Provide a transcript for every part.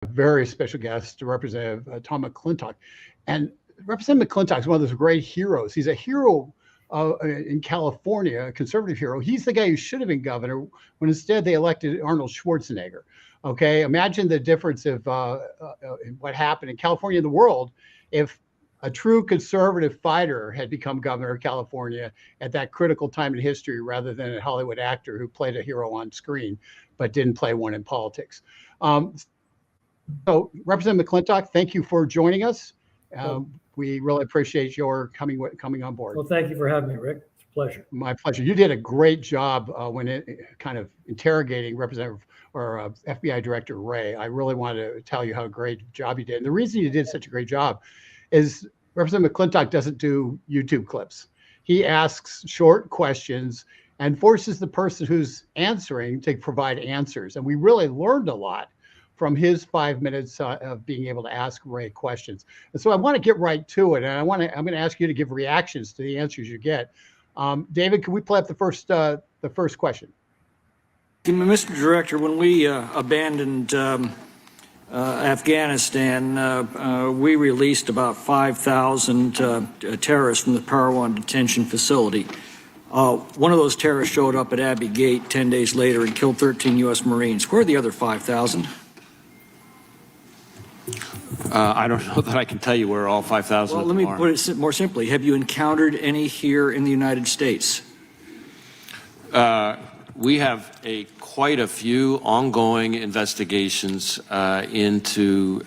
very special guest, Representative Tom McClintock. And Representative McClintock is one of those great heroes. He's a hero in California, a conservative hero. He's the guy who should have been governor when instead they elected Arnold Schwarzenegger. Okay, imagine the difference of what happened in California and the world if a true conservative fighter had become governor of California at that critical time in history rather than a Hollywood actor who played a hero on screen but didn't play one in politics. So Representative McClintock, thank you for joining us. We really appreciate your coming on board. Well, thank you for having me, Rick. It's a pleasure. My pleasure. You did a great job when kind of interrogating Representative or FBI Director Wray. I really wanted to tell you how great job you did. And the reason you did such a great job is Representative McClintock doesn't do YouTube clips. He asks short questions and forces the person who's answering to provide answers. And we really learned a lot from his 5 minutes of being able to ask Wray questions. And so I want to get right to it. And I'm going to ask you to give reactions to the answers you get. David, can we play up the first question? Mr. Director, when we abandoned Afghanistan, we released about 5,000 terrorists from the Parowan detention facility. One of those terrorists showed up at Abbey Gate 10 days later and killed 13 U.S. Marines. Where are the other 5,000? I don't know that I can tell you where all 5,000 are. Well, let me put it more simply. Have you encountered any here in the United States? We have quite a few ongoing investigations into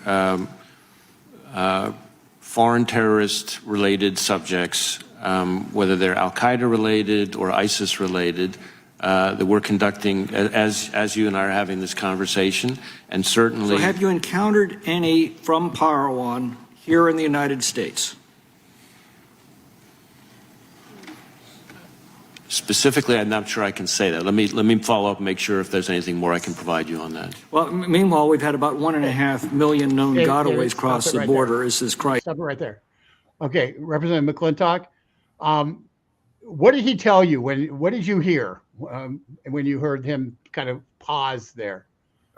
foreign terrorist-related subjects, whether they're Al-Qaeda related or ISIS related, that we're conducting as you and I are having this conversation, and certainly. So have you encountered any from Parowan here in the United States? Specifically, I'm not sure I can say that. Let me follow up and make sure if there's anything more I can provide you on that. Well, meanwhile, we've had about 1.5 million known gotaways cross the border. Is this crisis? Stop it right there. Okay, Representative McClintock, what did he tell you? What did you hear when you heard him kind of pause there?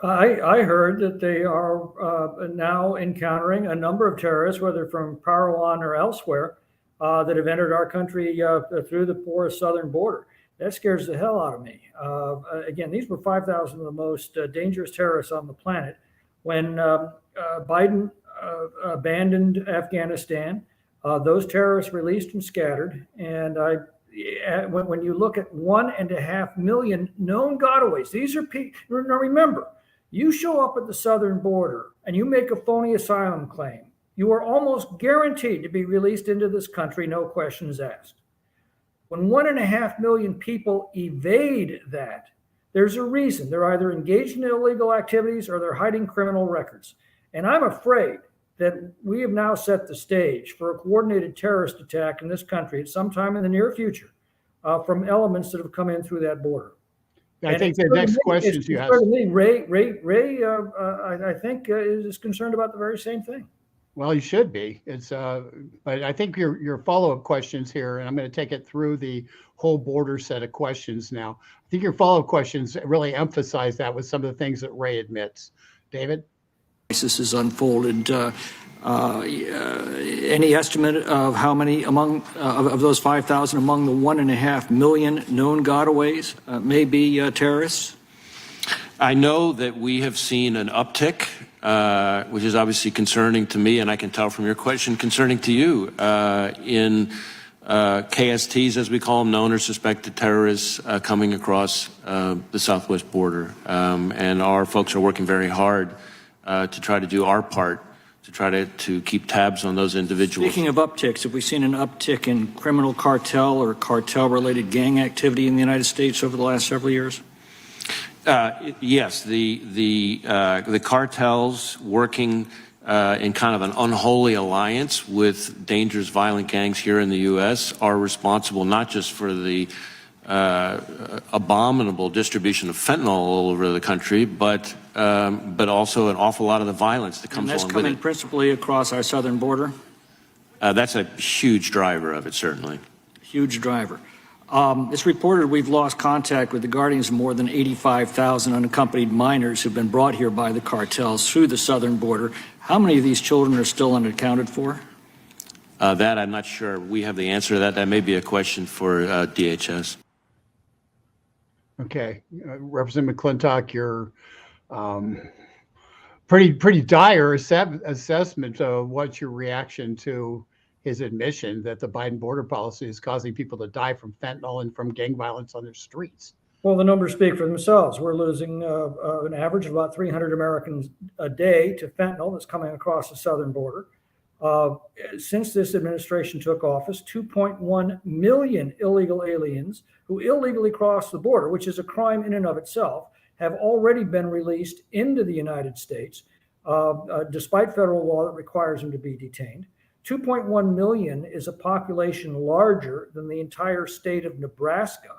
I heard that they are now encountering a number of terrorists, whether from Parowan or elsewhere, that have entered our country through the porous southern border. That scares the hell out of me. Again, these were 5,000 of the most dangerous terrorists on the planet. When Biden abandoned Afghanistan, those terrorists released and scattered. And when you look at 1.5 million known gotaways, these are people. Now remember, you show up at the southern border and you make a phony asylum claim, you are almost guaranteed to be released into this country, no questions asked. When 1.5 million people evade that, there's a reason. They're either engaged in illegal activities or they're hiding criminal records. And I'm afraid that we have now set the stage for a coordinated terrorist attack in this country at some time in the near future from elements that have come in through that border. I think the next questions you have. Ray, I think is concerned about the very same thing. Well, you should be. But I think your follow-up questions here, and I'm going to take it through the whole border set of questions now. I think your follow-up questions really emphasize that with some of the things that Ray admits. David? Crisis has unfolded. Any estimate of how many of those 5,000 among the 1.5 million known gotaways may be terrorists? I know that we have seen an uptick, which is obviously concerning to me, and I can tell from your question, concerning to you, in KSTs, as we call them, known or suspected terrorists coming across the southwest border. And our folks are working very hard to try to do our part to try to keep tabs on those individuals. Speaking of upticks, have we seen an uptick in criminal cartel or cartel-related gang activity in the United States over the last several years? Yes, the cartels working in kind of an unholy alliance with dangerous violent gangs here in the U.S. are responsible not just for the abominable distribution of fentanyl all over the country, but also an awful lot of the violence that comes along with it. And that's coming principally across our southern border? That's a huge driver of it, certainly. Huge driver. It's reported we've lost contact with the guardians of more than 85,000 unaccompanied minors who've been brought here by the cartels through the southern border. How many of these children are still unaccounted for? That I'm not sure. We have the answer to that. That may be a question for DHS. Okay, Representative McClintock, your pretty dire assessment. What's your reaction to his admission that the Biden border policy is causing people to die from fentanyl and from gang violence on their streets? Well, the numbers speak for themselves. We're losing an average of about 300 Americans a day to fentanyl that's coming across the southern border. Since this administration took office, 2.1 million illegal aliens who illegally crossed the border, which is a crime in and of itself, have already been released into the United States, despite federal law that requires them to be detained. 2.1 million is a population larger than the entire state of Nebraska.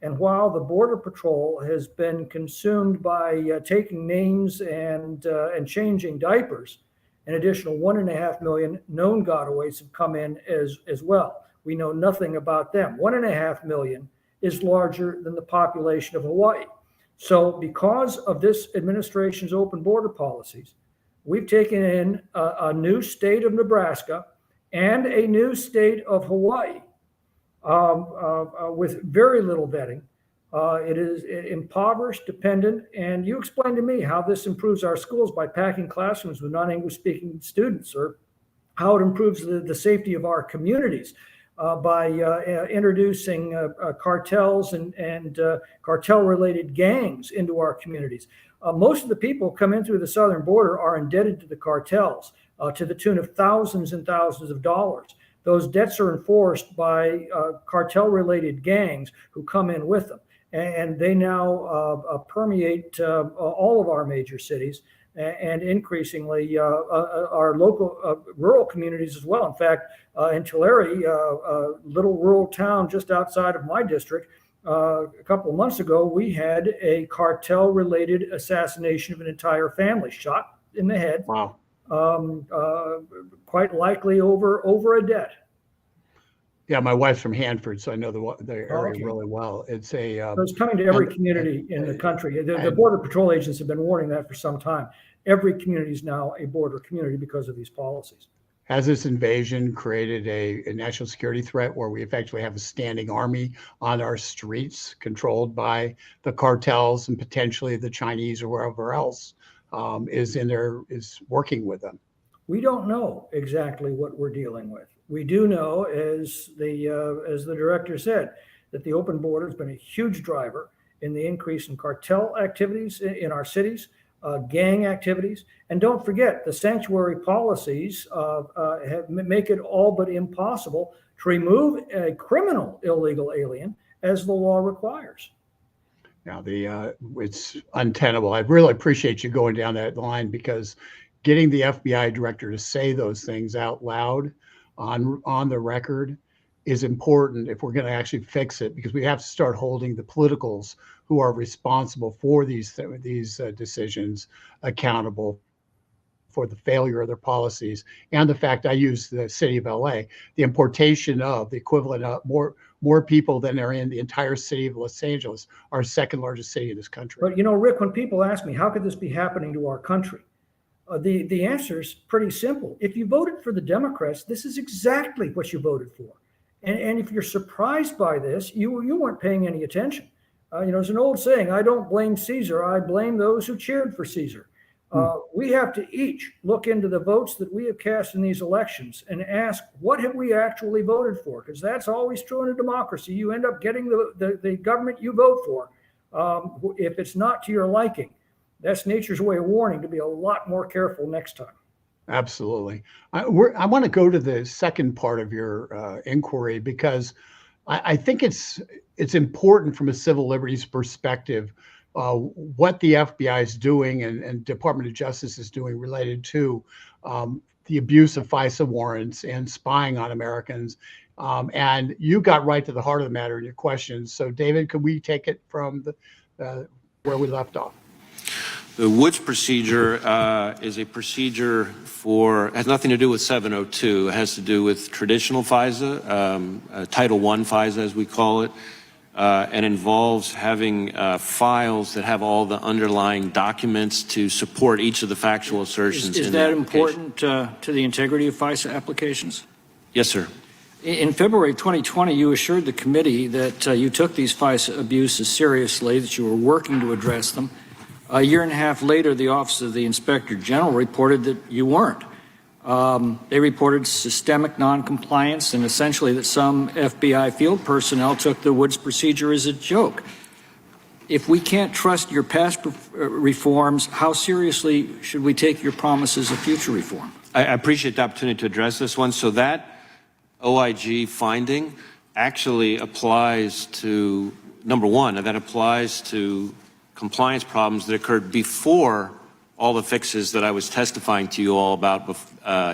And while the Border Patrol has been consumed by taking names and changing diapers, an additional 1.5 million known gotaways have come in as well. We know nothing about them. 1.5 million is larger than the population of Hawaii. So because of this administration's open border policies, we've taken in a new state of Nebraska and a new state of Hawaii with very little vetting. It is impoverished, dependent, and you explain to me how this improves our schools by packing classrooms with non-English speaking students, or how it improves the safety of our communities by introducing cartels and cartel-related gangs into our communities. Most of the people who come in through the southern border are indebted to the cartels to the tune of thousands and thousands of dollars. Those debts are enforced by cartel-related gangs who come in with them. And they now permeate all of our major cities and increasingly our local rural communities as well. In fact, in Tulare, a little rural town just outside of my district, a couple of months ago, we had a cartel-related assassination of an entire family, shot in the head. Wow. Quite likely over a debt. Yeah, my wife's from Hanford, so I know the area really well. It's So it's coming to every community in the country. The Border Patrol agents have been warning that for some time. Every community is now a border community because of these policies. Has this invasion created a national security threat where we effectively have a standing army on our streets controlled by the cartels and potentially the Chinese or wherever else is working with them? We don't know exactly what we're dealing with. We do know, as the director said, that the open border has been a huge driver in the increase in cartel activities in our cities, gang activities, and don't forget the sanctuary policies make it all but impossible to remove a criminal illegal alien as the law requires. Now, it's untenable. I really appreciate you going down that line, because getting the FBI director to say those things out loud on the record is important if we're going to actually fix it, because we have to start holding the politicals who are responsible for these decisions accountable for the failure of their policies. And the fact, I use the city of LA, the importation of the equivalent of more people than are in the entire city of Los Angeles, our second largest city in this country. But Rick, when people ask me, how could this be happening to our country? The answer is pretty simple. If you voted for the Democrats, this is exactly what you voted for. And if you're surprised by this, you weren't paying any attention. There's an old saying, I don't blame Caesar, I blame those who cheered for Caesar. We have to each look into the votes that we have cast in these elections and ask, what have we actually voted for? Because that's always true in a democracy. You end up getting the government you vote for. If it's not to your liking, that's nature's way of warning to be a lot more careful next time. Absolutely. I want to go to the second part of your inquiry, because I think it's important from a civil liberties perspective what the FBI is doing and Department of Justice is doing related to the abuse of FISA warrants and spying on Americans. And you got right to the heart of the matter in your questions. So, David, could we take it from where we left off? The Woods procedure is a procedure has nothing to do with 702. It has to do with traditional FISA, Title I FISA as we call it, and involves having files that have all the underlying documents to support each of the factual assertions. Is that important to the integrity of FISA applications? Yes, sir. In February 2020, you assured the committee that you took these FISA abuses seriously, that you were working to address them. A year and a half later, the Office of the Inspector General reported that you weren't. They reported systemic noncompliance and essentially that some FBI field personnel took the Woods procedure as a joke. If we can't trust your past reforms, how seriously should we take your promises of future reform? I appreciate the opportunity to address this one. So that OIG finding actually applies to, number one, that applies to compliance problems that occurred before all the fixes that I was testifying to you all about.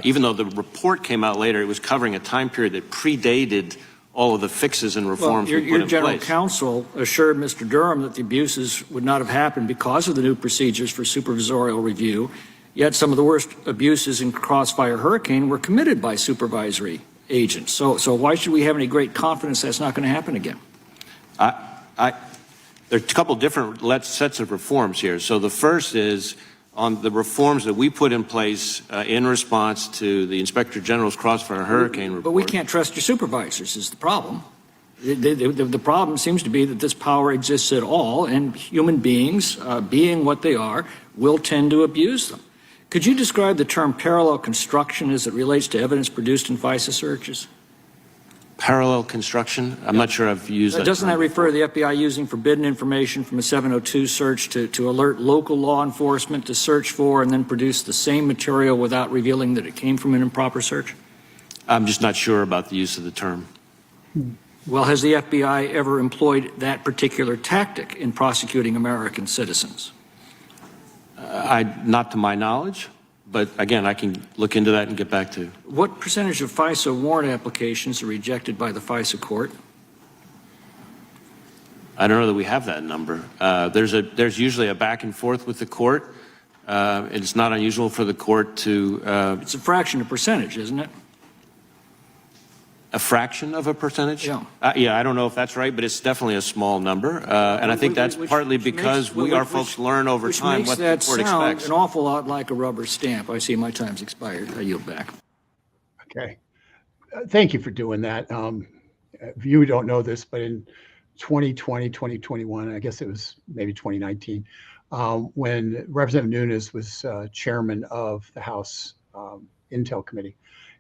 Even though the report came out later, it was covering a time period that predated all of the fixes and reforms we put in place. Your general counsel assured Mr. Durham that the abuses would not have happened because of the new procedures for supervisorial review, yet some of the worst abuses in Crossfire Hurricane were committed by supervisory agents. So why should we have any great confidence that's not going to happen again? There are a couple different sets of reforms here. So the first is on the reforms that we put in place in response to the Inspector General's Crossfire Hurricane report. But we can't trust your supervisors is the problem. The problem seems to be that this power exists at all, and human beings, being what they are, will tend to abuse them. Could you describe the term parallel construction as it relates to evidence produced in FISA searches? Parallel construction? I'm not sure I've used that. Doesn't that refer to the FBI using forbidden information from a 702 search to alert local law enforcement to search for and then produce the same material without revealing that it came from an improper search? I'm just not sure about the use of the term. Well, has the FBI ever employed that particular tactic in prosecuting American citizens? Not to my knowledge. But again, I can look into that and get back to you. What percentage of FISA warrant applications are rejected by the FISA court? I don't know that we have that number. There's usually a back and forth with the court. It's not unusual for the court to... It's a fraction of percentage, isn't it? A fraction of a percentage? Yeah. Yeah, I don't know if that's right, but it's definitely a small number. And I think that's partly because our folks learn over time what the court expects. Which makes that sound an awful lot like a rubber stamp. I see my time's expired. I yield back. Okay. Thank you for doing that. You don't know this, but in 2020, 2021, I guess it was maybe 2019, when Representative Nunes was chairman of the House Intel Committee,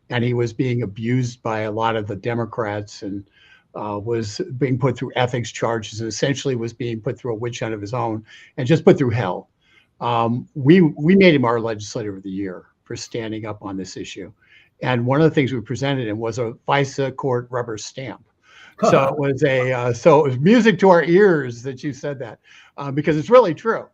and he was being abused by a lot of the Democrats and was being put through ethics charges and essentially was being put through a witch hunt of his own and just put through hell. We made him our legislator of the year for standing up on this issue. And one of the things we presented him was a FISA court rubber stamp. So it was music to our ears that you said that, because it's really true.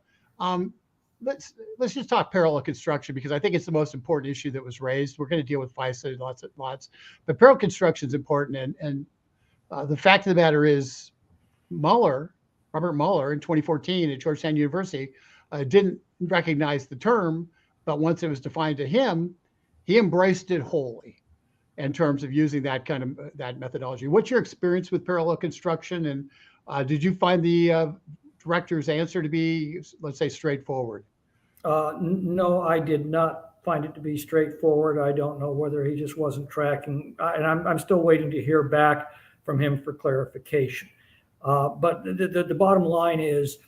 Let's just talk parallel construction, because I think it's the most important issue that was raised. We're going to deal with FISA lots, but parallel construction is important. And the fact of the matter is, Robert Mueller in 2014 at Georgetown University didn't recognize the term, but once it was defined to him, he embraced it wholly in terms of using that kind of that methodology. What's your experience with parallel construction, and did you find the director's answer to be, let's say, straightforward? No, I did not find it to be straightforward. I don't know whether he just wasn't tracking, and I'm still waiting to hear back from him for clarification. But the bottom line is,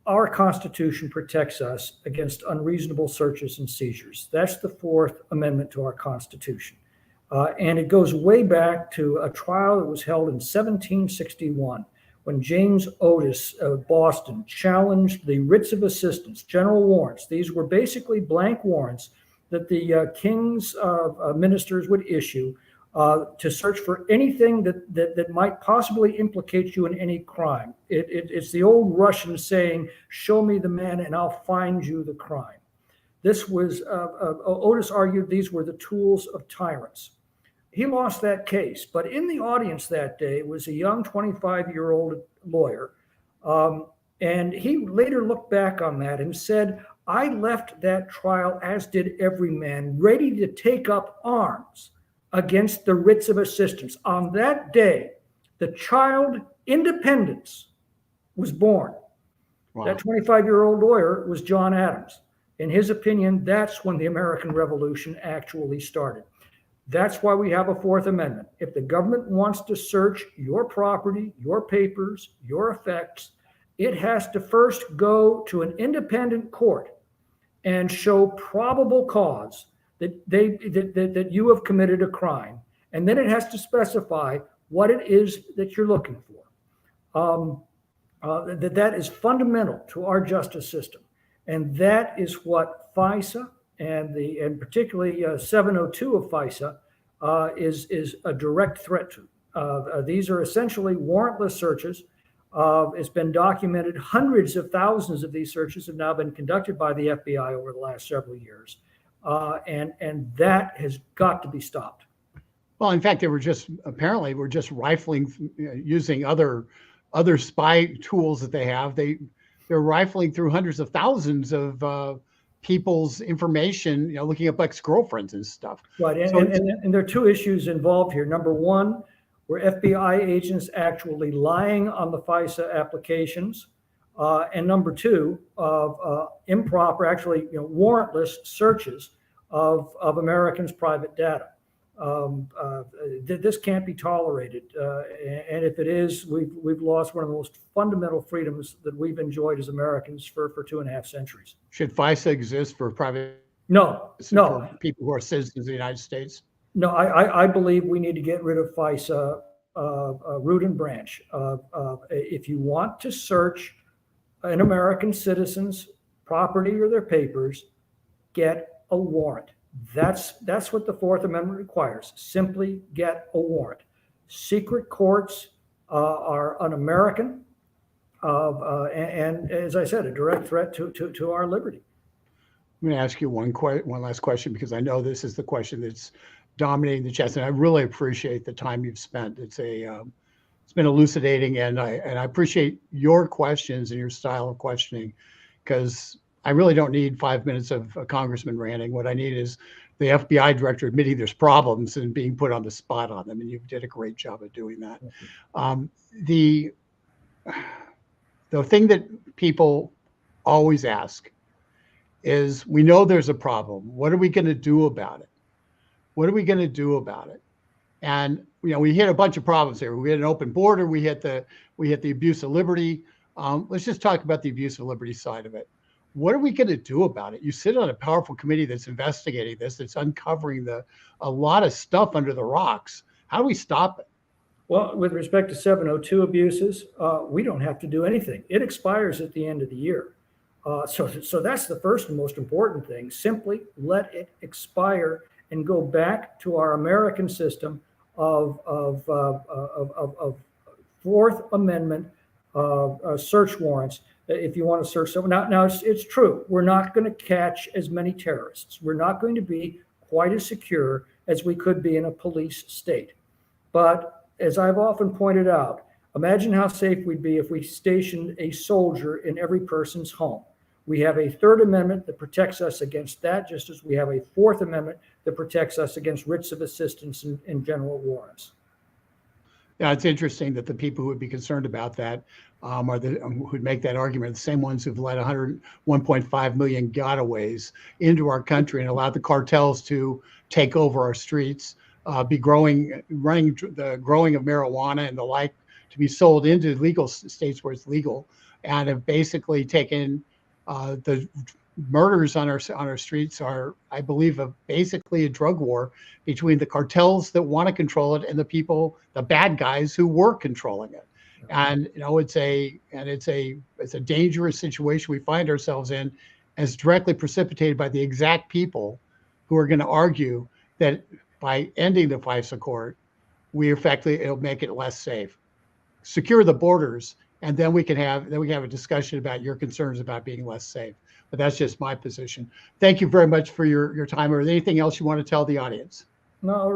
our Constitution protects us against unreasonable searches and seizures. That's the Fourth Amendment to our Constitution. And it goes way back to a trial that was held in 1761. When James Otis of Boston challenged the writs of assistance, general warrants. These were basically blank warrants that the king's ministers would issue to search for anything that might possibly implicate you in any crime. It's the old Russian saying, "Show me the man and I'll find you the crime." This was, Otis argued these were the tools of tyrants. He lost that case, but in the audience that day was a young 25-year-old lawyer And he later looked back on that and said, I left that trial, as did every man, ready to take up arms against the writs of assistance. On that day, the child independence was born. Wow. That 25-year-old lawyer was John Adams. In his opinion, that's when the American Revolution actually started. That's why we have a Fourth Amendment. If the government wants to search your property, your papers, your effects, it has to first go to an independent court and show probable cause that you have committed a crime. And then it has to specify what it is that you're looking for. That is fundamental to our justice system. And that is what FISA and particularly 702 of FISA is a direct threat to. These are essentially warrantless searches. It's been documented. Hundreds of thousands of these searches have now been conducted by the FBI over the last several years. And that has got to be stopped. Well, in fact, apparently we're just rifling, using other spy tools that they have. They're rifling through hundreds of thousands of people's information, looking up ex-girlfriends and stuff. Right, and there are two issues involved here. Number one, were FBI agents actually lying on the FISA applications? And number two, improper, actually warrantless searches of Americans' private data. This can't be tolerated, and if it is, we've lost one of the most fundamental freedoms that we've enjoyed as Americans for 2.5 centuries. Should FISA exist for private? No. For people who are citizens of the United States? No, I believe we need to get rid of FISA root and branch. If you want to search an American citizen's property or their papers, get a warrant. That's what the Fourth Amendment requires. Simply get a warrant. Secret courts are un-American, and as I said, a direct threat to our liberty. I'm going to ask you one last question, because I know this is the question that's dominating the chat, and I really appreciate the time you've spent. It's been elucidating, and I appreciate your questions and your style of questioning, because I really don't need 5 minutes of a congressman ranting. What I need is the FBI director admitting there's problems and being put on the spot on them, and you did a great job of doing that. The thing that people always ask is, we know there's a problem. What are we going to do about it? What are we going to do about it? And we hit a bunch of problems here. We had an open border. We hit the abuse of liberty. Let's just talk about the abuse of liberty side of it. What are we going to do about it? You sit on a powerful committee that's investigating this, that's uncovering a lot of stuff under the rocks. How do we stop it? Well, with respect to 702 abuses, we don't have to do anything. It expires at the end of the year. So that's the first and most important thing. Simply let it expire and go back to our American system of Fourth Amendment search warrants. If you want to search someone. Now it's true. We're not going to catch as many terrorists. We're not going to be quite as secure as we could be in a police state. But as I've often pointed out, imagine how safe we'd be if we stationed a soldier in every person's home. We have a Third Amendment that protects us against that, just as we have a Fourth Amendment that protects us against writs of assistance and general warrants. Yeah, it's interesting that the people who would be concerned about that who'd make that argument, the same ones who've let 1.5 million gotaways into our country and allowed the cartels to take over our streets, running the growing of marijuana and the like to be sold into legal states where it's legal, and have basically taken the murders on our streets are, I believe, basically a drug war between the cartels that want to control it and the people, the bad guys who were controlling it. And it's a dangerous situation we find ourselves in, as directly precipitated by the exact people who are going to argue that by ending the FISA court, it'll make it less safe. Secure the borders, and then we can have a discussion about your concerns about being less safe. But that's just my position. Thank you very much for your time. Or anything else you want to tell the audience? No,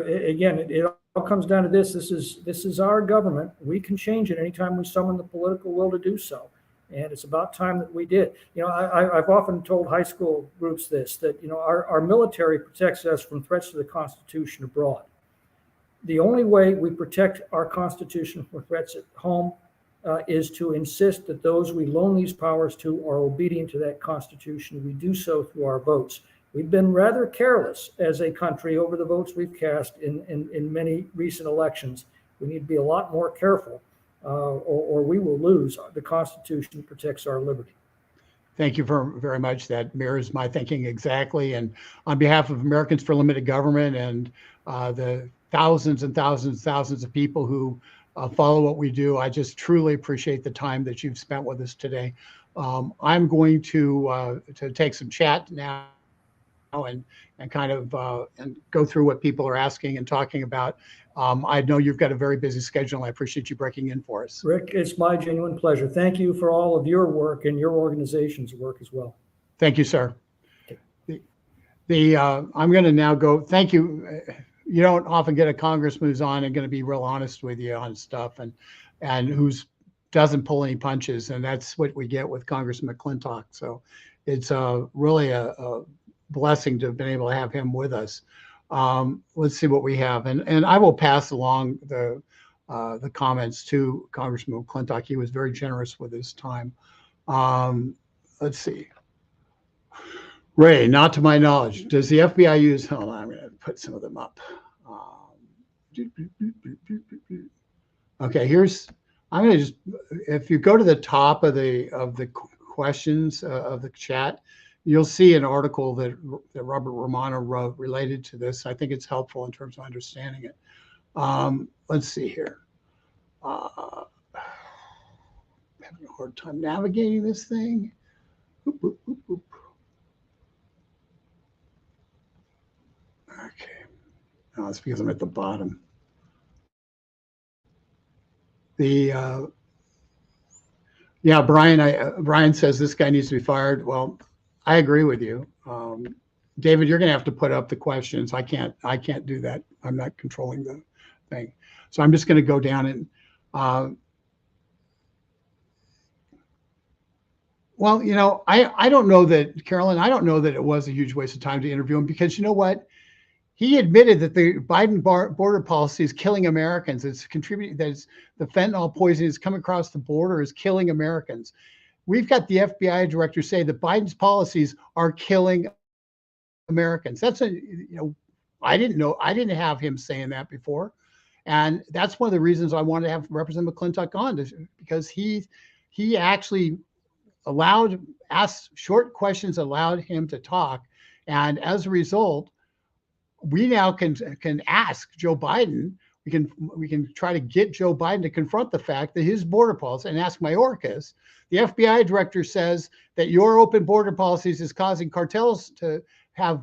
again, it all comes down to this. This is our government. We can change it anytime we summon the political will to do so. And it's about time that we did. I've often told high school groups this, that, our military protects us from threats to the Constitution abroad. The only way we protect our Constitution from threats at home is to insist that those we loan these powers to are obedient to that Constitution. We do so through our votes. We've been rather careless as a country over the votes we've cast in many recent elections. We need to be a lot more careful, or we will lose. The Constitution protects our liberty. Thank you very much. That mirrors my thinking exactly. And on behalf of Americans for Limited Government and the thousands and thousands of people who follow what we do, I just truly appreciate the time that you've spent with us today. I'm going to take some chat now and kind of and go through what people are asking and talking about. I know you've got a very busy schedule, and I appreciate you breaking in for us. Rick, it's my genuine pleasure. Thank you for all of your work and your organization's work as well. Thank you, sir. I'm going to now go. Thank you. You don't often get a congressman who's on and going to be real honest with you on stuff and who's doesn't pull any punches, and that's what we get with Congressman McClintock. So it's really a blessing to have been able to have him with us. Let's see what we have, and I will pass along the comments to Congressman McClintock. He was very generous with his time. Let's see. Ray, not to my knowledge, does the FBI use? Hold on, I'm going to put some of them up. Okay, I'm going to just, if you go to the top of the questions of the chat, you'll see an article that Robert Romano wrote related to this. I think it's helpful in terms of understanding it. Let's see here. I'm having a hard time navigating this thing. Oop, oop, oop, oop. Okay. Oh, it's because I'm at the bottom. Yeah, Brian says this guy needs to be fired. Well, I agree with you. David, you're going to have to put up the questions. I can't do that. I'm not controlling the thing. So I'm just going to go down and, well, I don't know that, Carolyn, I don't know that it was a huge waste of time to interview him, because you know what? He admitted that the Biden border policy is killing Americans. It's contributing, that the fentanyl poison is coming across the border is killing Americans. We've got the FBI director say that Biden's policies are killing Americans. I didn't have him saying that before. And that's one of the reasons I wanted to have Representative McClintock on, because he actually asked short questions, allowed him to talk. And as a result, we now can ask Joe Biden, we can try to get Joe Biden to confront the fact that his border policy, and ask Mayorkas, the FBI director says that your open border policies is causing cartels to have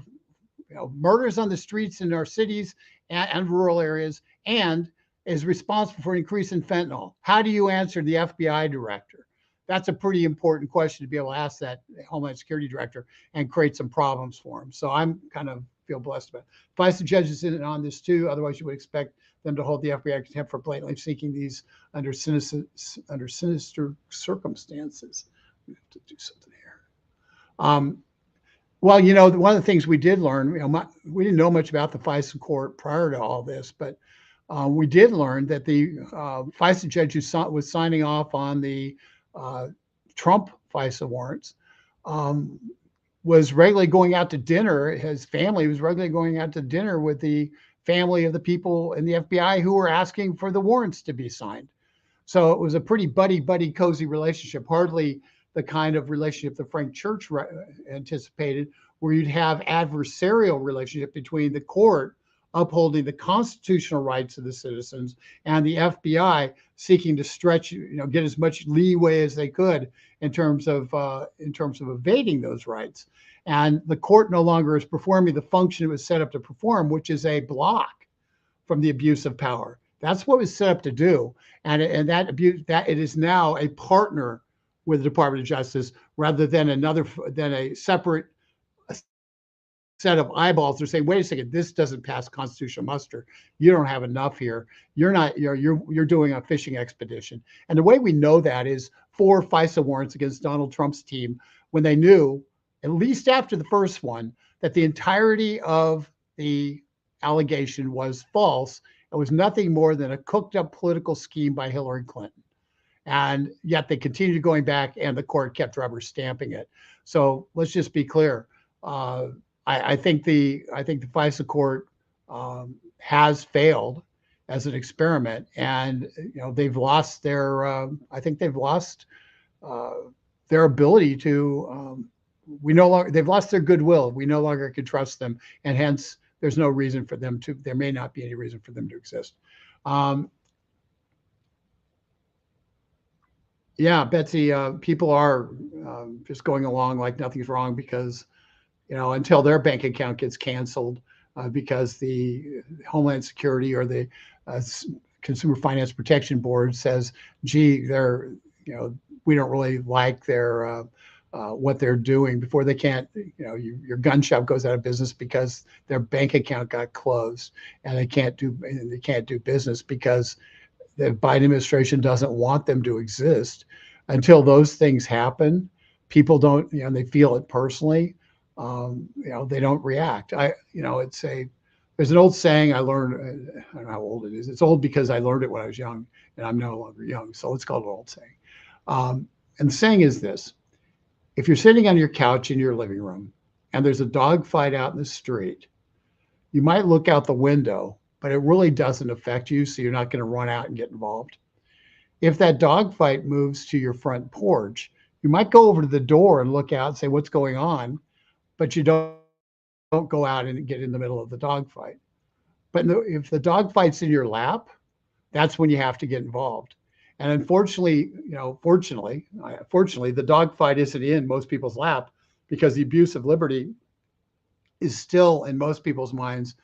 murders on the streets in our cities and rural areas, and is responsible for an increase in fentanyl. How do you answer the FBI director? That's a pretty important question to be able to ask that Homeland Security director and create some problems for him. So I'm kind of feel blessed about it. FISA judges in on this too. Otherwise, you would expect them to hold the FBI contempt for blatantly seeking these under sinister circumstances. We have to do something here. Well, one of the things we did learn, we didn't know much about the FISA court prior to all this, but we did learn that the FISA judge who was signing off on the Trump FISA warrants was regularly going out to dinner. His family was regularly going out to dinner with the family of the people in the FBI who were asking for the warrants to be signed. So it was a pretty buddy, cozy relationship, hardly the kind of relationship that Frank Church anticipated, where you'd have adversarial relationship between the court upholding the constitutional rights of the citizens and the FBI seeking to stretch, get as much leeway as they could in terms of evading those rights. And the court no longer is performing the function it was set up to perform, which is a block from the abuse of power. That's what it was set up to do. And that it is now a partner with the Department of Justice rather than a separate set of eyeballs. They're saying, wait a second, this doesn't pass constitutional muster. You don't have enough here. You're doing a fishing expedition. And the way we know that is 4 FISA warrants against Donald Trump's team when they knew, at least after the first one, that the entirety of the allegation was false. It was nothing more than a cooked up political scheme by Hillary Clinton. And yet they continued going back and the court kept rubber stamping it. So let's just be clear. I think the FISA court has failed as an experiment, and they've lost their their ability to. They've lost their goodwill. We no longer can trust them, and hence there's no reason for them to. There may not be any reason for them to exist. Yeah, Betsy, people are just going along like nothing's wrong because, until their bank account gets canceled because the Homeland Security or the Consumer Finance Protection Board says, gee, we don't really like their what they're doing, before they can't, your gun shop goes out of business because their bank account got closed and they can't do business because the Biden administration doesn't want them to exist. Until those things happen, people don't, they feel it personally. They don't react. There's an old saying I learned, I don't know how old it is. It's old because I learned it when I was young and I'm no longer young. So let's call it an old saying. And the saying is this: if you're sitting on your couch in your living room and there's a dog fight out in the street, you might look out the window, but it really doesn't affect you. So you're not going to run out and get involved. If that dog fight moves to your front porch, you might go over to the door and look out and say, what's going on? But you don't go out and get in the middle of the dog fight. But if the dog fight's in your lap, that's when you have to get involved. And unfortunately, fortunately, the dog fight isn't in most people's lap because the abuse of liberty is still in most people's minds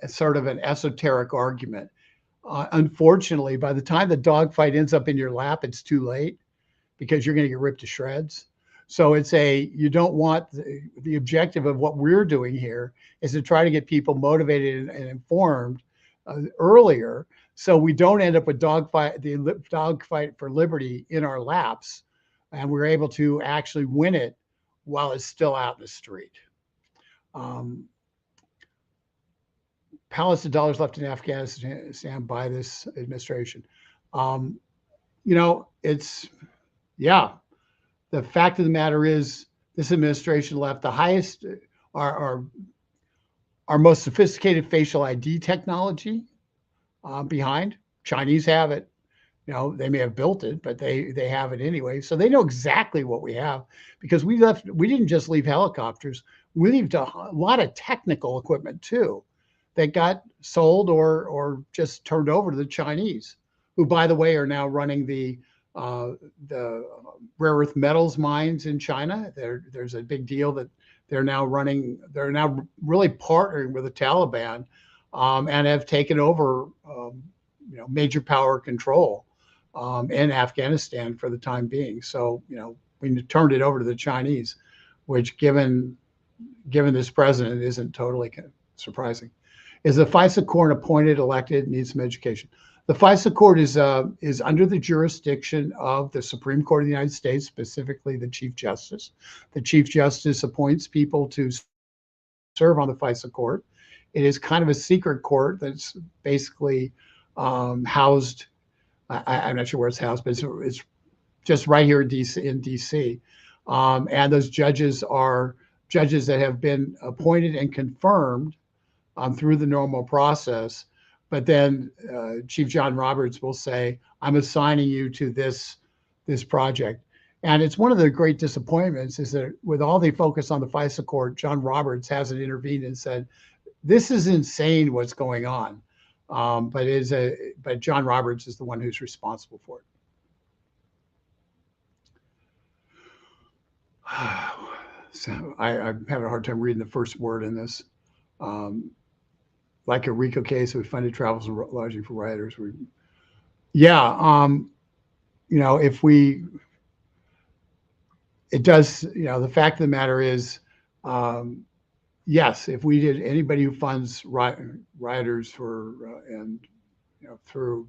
sort of an esoteric argument. Unfortunately, by the time the dog fight ends up in your lap, it's too late because you're going to get ripped to shreds. So you don't want the objective of what we're doing here is to try to get people motivated and informed earlier, so we don't end up with the dog fight for liberty in our laps, and we're able to actually win it while it's still out in the street. Pallets of dollars left in Afghanistan by this administration. The fact of the matter is this administration left the highest, our most sophisticated facial ID technology behind. Chinese have it. They may have built it, but they have it anyway. So they know exactly what we have because we didn't just leave helicopters. We left a lot of technical equipment too that got sold or just turned over to the Chinese, who, by the way, are now running the rare earth metals mines in China. There's a big deal that they're now really partnering with the Taliban and have taken over major power control in Afghanistan for the time being. So we turned it over to the Chinese, which given this president isn't totally surprising. Is the FISA court appointed, elected, needs some education? The FISA court is under the jurisdiction of the Supreme Court of the United States, specifically the Chief Justice. The Chief Justice appoints people to serve on the FISA court. It is kind of a secret court that's basically housed. I'm not sure where it's housed, but it's just right here in DC. And those judges are judges that have been appointed and confirmed through the normal process. But then Chief John Roberts will say, I'm assigning you to this project. And it's one of the great disappointments is that with all the focus on the FISA court, John Roberts hasn't intervened and said, this is insane what's going on. But John Roberts is the one who's responsible for it. So I'm having a hard time reading the first word in this. Like a RICO case, we funded travels and lodging for rioters. The fact of the matter is, yes, if we did, anybody who funds rioters for and through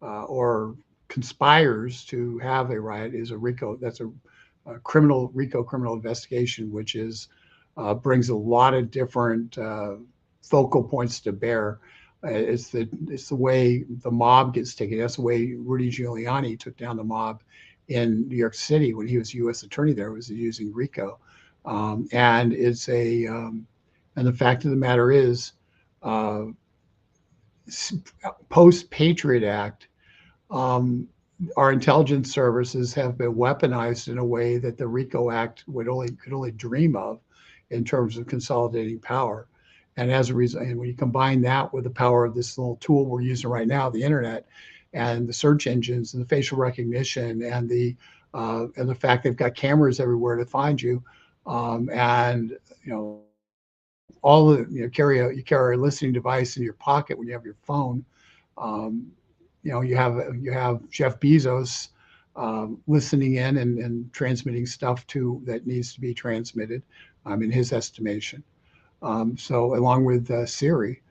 or conspires to have a riot is a RICO. That's a RICO criminal investigation, which is brings a lot of different focal points to bear. It's the way the mob gets taken. That's the way Rudy Giuliani took down the mob in New York City when he was U.S. attorney there, was using RICO. And it's and the fact of the matter is, post Patriot Act, our intelligence services have been weaponized in a way that the RICO Act could only dream of in terms of consolidating power. And as a result, and when you combine that with the power of this little tool we're using right now, the internet, and the search engines and the facial recognition and the fact they've got cameras everywhere to find you, and all the you carry a listening device in your pocket when you have your phone. You have Jeff Bezos listening in and transmitting stuff that needs to be transmitted, in his estimation. So along with Siri,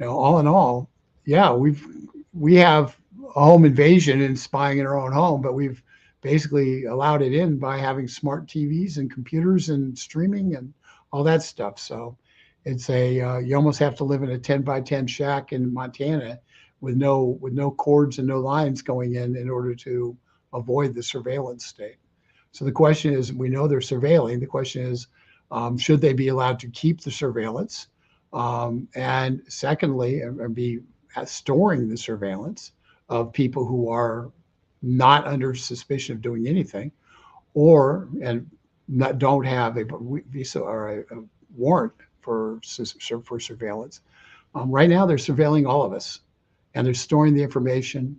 all in all, yeah, we have a home invasion and spying in our own home, but we've basically allowed it in by having smart TVs and computers and streaming and all that stuff. So it's you almost have to live in a 10 by 10 shack in Montana with no cords and no lines going in order to avoid the surveillance state. So the question is, we know they're surveilling. The question is, should they be allowed to keep the surveillance? And secondly, be storing the surveillance of people who are not under suspicion of doing anything, don't have a visa or a warrant for surveillance. Right now, they're surveilling all of us, and they're storing the information.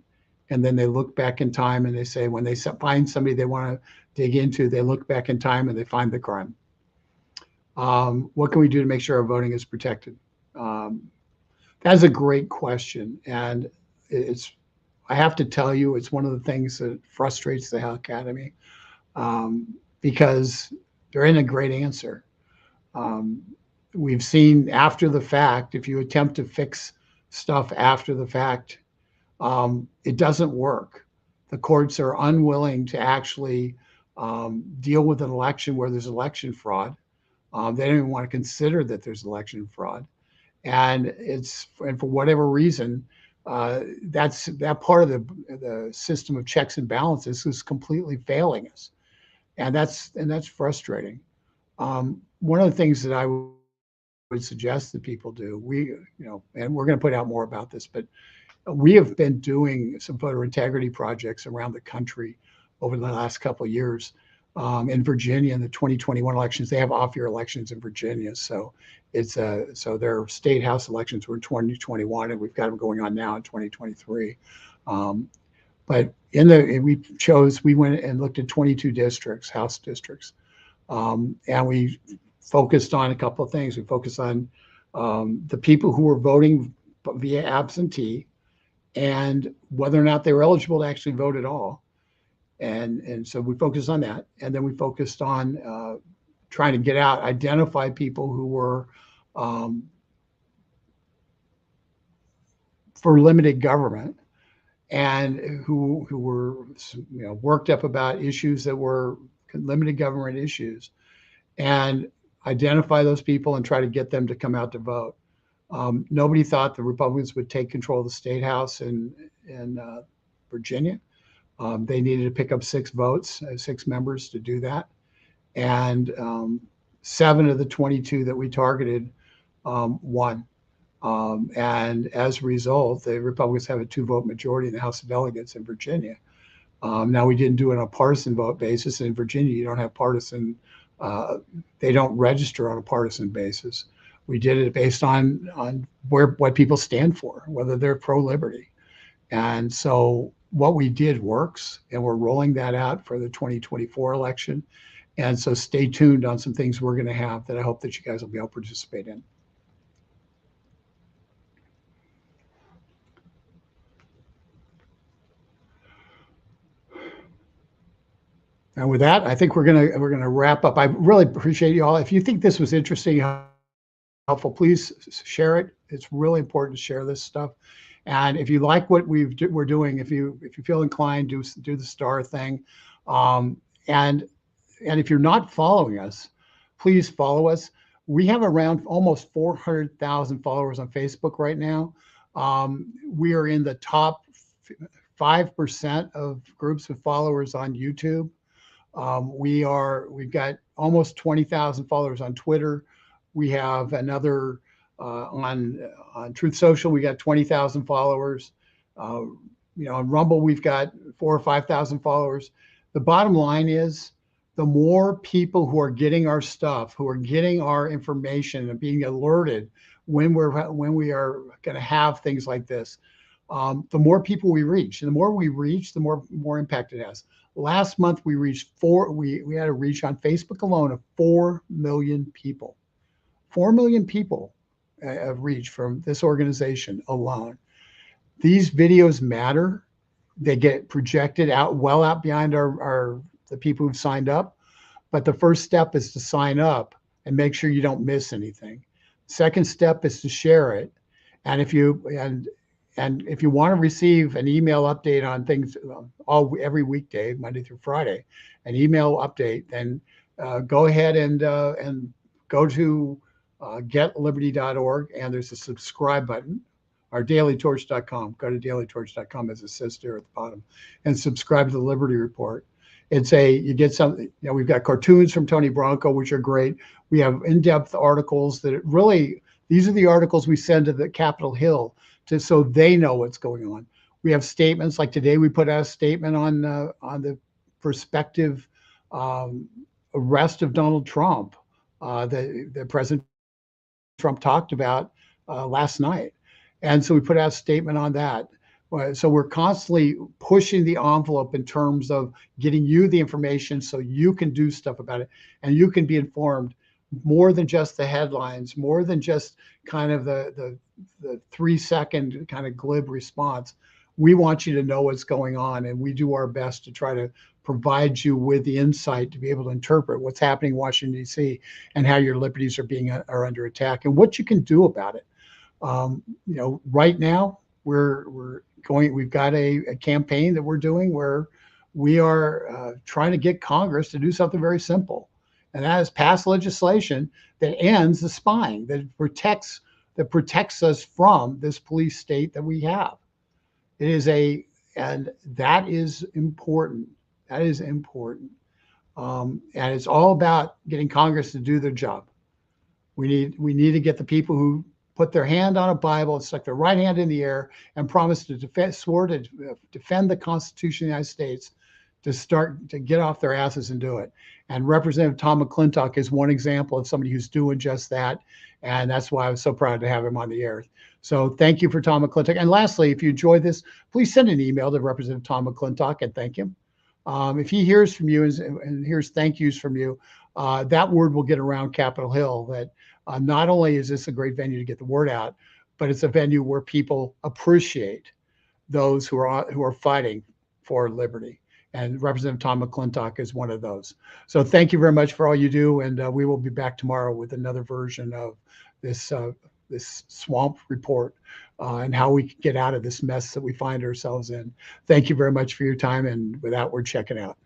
And then they look back in time and they say, when they find somebody they want to dig into, they look back in time and they find the crime. What can we do to make sure our voting is protected? That's a great question. And I have to tell you, it's one of the things that frustrates the heck out of me, because there isn't a great answer. We've seen after the fact, if you attempt to fix stuff after the fact, it doesn't work. The courts are unwilling to actually deal with an election where there's election fraud. They don't even want to consider that there's election fraud. And for whatever reason, that part of the system of checks and balances is completely failing us. And that's frustrating. One of the things that I would suggest that people do, and we're going to put out more about this, but we have been doing some voter integrity projects around the country over the last couple of years. In Virginia, in the 2021 elections, they have off-year elections in Virginia. So their state house elections were in 2021, and we've got them going on now in 2023. But we went and looked at 22 districts, house districts, and we focused on a couple of things. We focused on the people who were voting via absentee and whether or not they were eligible to actually vote at all. And so we focused on that. And then we focused on trying to identify people who were for limited government and who were worked up about issues that were limited government issues, and identify those people and try to get them to come out to vote. Nobody thought the Republicans would take control of the state house in Virginia. They needed to pick up 6 members to do that. And 7 of the 22 that we targeted won. And as a result, the Republicans have a 2-vote majority in the House of Delegates in Virginia. Now, we didn't do it on a partisan vote basis. In Virginia, you don't have partisan, they don't register on a partisan basis. We did it based on what people stand for, whether they're pro-liberty. And so what we did works, and we're rolling that out for the 2024 election. And so stay tuned on some things we're going to have that I hope that you guys will be able to participate in. And with that, I think we're gonna wrap up. I really appreciate you all. If you think this was interesting, helpful. Please share it. It's really important to share this stuff. And if you like what we're doing, if you feel inclined, do the star thing. And if you're not following us, please follow us. We have around almost 400,000 followers on Facebook right now. We are in the top 5% of groups with followers on YouTube. We've got almost 20,000 followers on Twitter. We have another on Truth Social. We got 20,000 followers. On Rumble, we've got 4,000 or 5,000 followers. The bottom line is, the more people who are getting our stuff, who are getting our information and being alerted when we are going to have things like this, the more people we reach. And the more we reach, the more impact it has. Last month, we reached we had a reach on Facebook alone of 4 million people. 4 million people have reached from this organization alone. These videos matter. They get projected well out behind the people who've signed up. But the first step is to sign up and make sure you don't miss anything. Second step is to share it. And if you want to receive an email update on things every weekday, Monday through Friday, an email update, then go ahead and go to getliberty.org, and there's a subscribe button, or dailytorch.com. Go to dailytorch.com, as it says there at the bottom, and subscribe to the Liberty Report. You get something. We've got cartoons from Tony Branco, which are great. We have in-depth articles these are the articles we send to the Capitol Hill so they know what's going on. We have statements like today. We put out a statement on the prospective arrest of Donald Trump that President Trump talked about last night. And so we put out a statement on that. So we're constantly pushing the envelope in terms of getting you the information so you can do stuff about it, and you can be informed more than just the headlines, more than just kind of the 3-second kind of glib response. We want you to know what's going on, and we do our best to try to provide you with the insight to be able to interpret what's happening in Washington, D.C., and how your liberties are under attack, and what you can do about it. Right now we've got a campaign that we're doing where we are trying to get Congress to do something very simple, and that is pass legislation that ends the spying, that protects us from this police state that we have. And that is important. That is important. And it's all about getting Congress to do their job. We need to get the people who put their hand on a Bible, stuck their right hand in the air, and promised to defend the Constitution of the United States, to get off their asses and do it. And Representative Tom McClintock is one example of somebody who's doing just that. And that's why I was so proud to have him on the air. So thank you for Tom McClintock. And lastly, if you enjoyed this, please send an email to Representative Tom McClintock and thank him. If he hears from you and hears thank yous from you, that word will get around Capitol Hill that not only is this a great venue to get the word out, but it's a venue where people appreciate those who are fighting for liberty. And Representative Tom McClintock is one of those. So thank you very much for all you do, and we will be back tomorrow with another version of this swamp report and how we can get out of this mess that we find ourselves in. Thank you very much for your time, and with that, we're checking out.